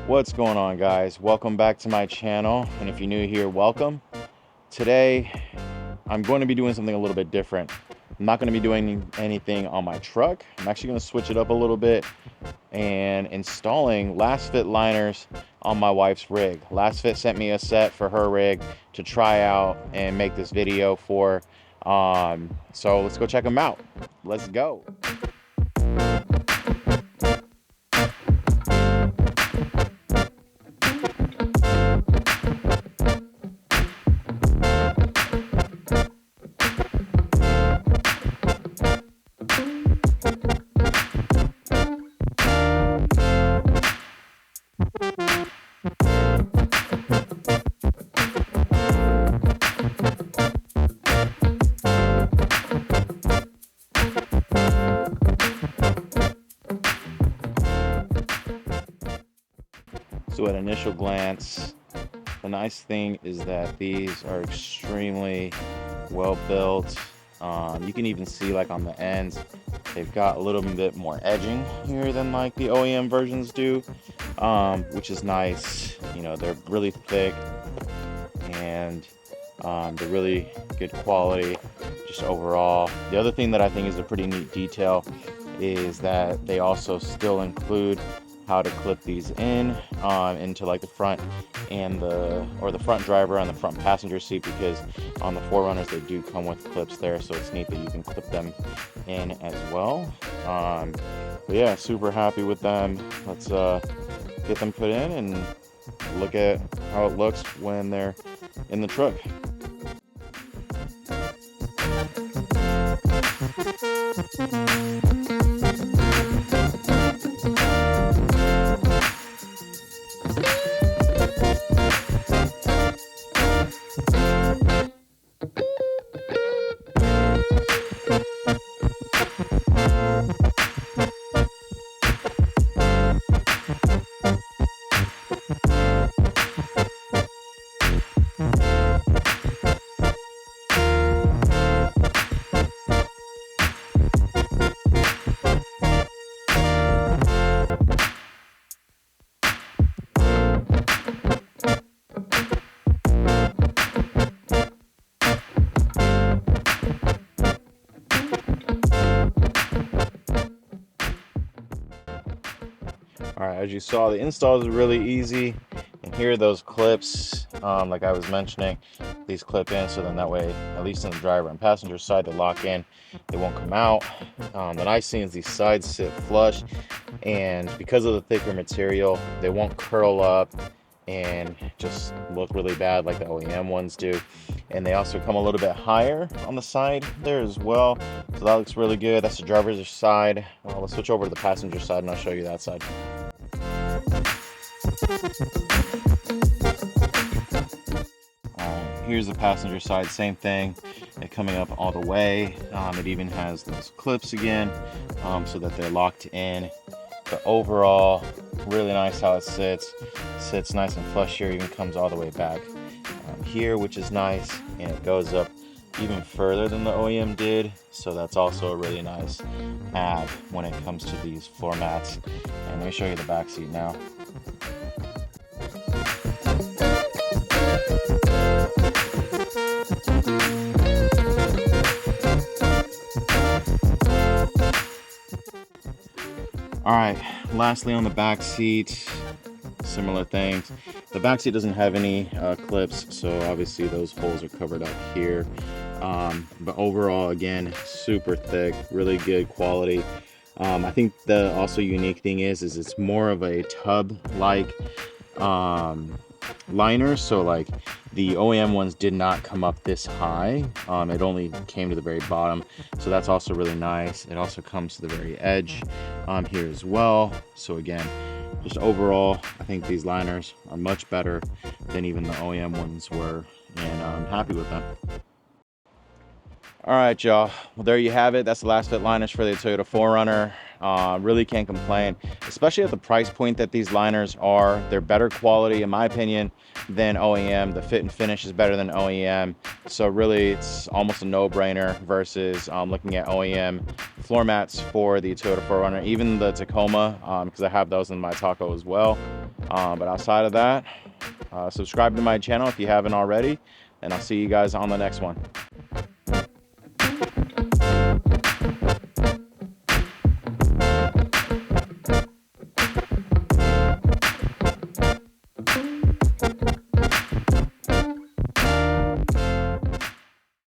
What's going on, guys? Welcome back to my channel, and if you're new here, welcome. Today I'm going to be doing something a little bit different. I'm not going to be doing anything on my truck. I'm actually going to switch it up a little bit and installing LASFIT liners on my wife's rig. LASFIT sent me a set for her rig to try out and make this video for. So let's go check them out. Let's go. So at initial glance, the nice thing is that these are extremely well built. You can even see like on the ends, they've got a little bit more edging here than like the OEM versions do, which is nice. You know, they're really thick and they're really good quality just overall. The other thing that I think is a pretty neat detail is that they also still include how to clip these in into like the front and the front driver and the front passenger seat, because on the 4Runners they do come with clips there, so it's neat that you can clip them in as well. But yeah, super happy with them. Let's get them put in and look at how it looks when they're in the truck. All right, as you saw, the install is really easy, and here are those clips. Like I was mentioning, these clip in, so then that way, at least on the driver and passenger side, they lock in, they won't come out. The nice thing is these sides sit flush, and because of the thicker material, they won't curl up and just look really bad like the OEM ones do. And they also come a little bit higher on the side there as well, so that looks really good. That's the driver's side. Let's switch over to the passenger side and I'll show you that side. Here's the passenger side, same thing. They're coming up all the way. It even has those clips again, so that they're locked in. But overall, really nice how it sits. Sits nice and flush here, even comes all the way back here, which is nice, and it goes up even further than the OEM did, so that's also a really nice add when it comes to these floor mats. And let me show you the back seat now. All right, lastly on the back seat, similar things. The back seat doesn't have any clips, so obviously those holes are covered up here. But overall, again, super thick, really good quality. I think the also unique thing is it's more of a tub-like liner, so like the OEM ones did not come up this high. It only came to the very bottom, so that's also really nice. It also comes to the very edge here as well. So again, just overall, I think these liners are much better than even the OEM ones were, and I'm happy with them. All right, y'all. Well, there you have it. That's the LASFIT liners for the Toyota 4Runner. Really can't complain, especially at the price point that these liners are. They're better quality, in my opinion, than OEM. The fit and finish is better than OEM. So really, it's almost a no-brainer versus looking at OEM floor mats for the Toyota 4Runner, even the Tacoma, because I have those in my Taco as well. But outside of that, subscribe to my channel if you haven't already, and I'll see you guys on the next one.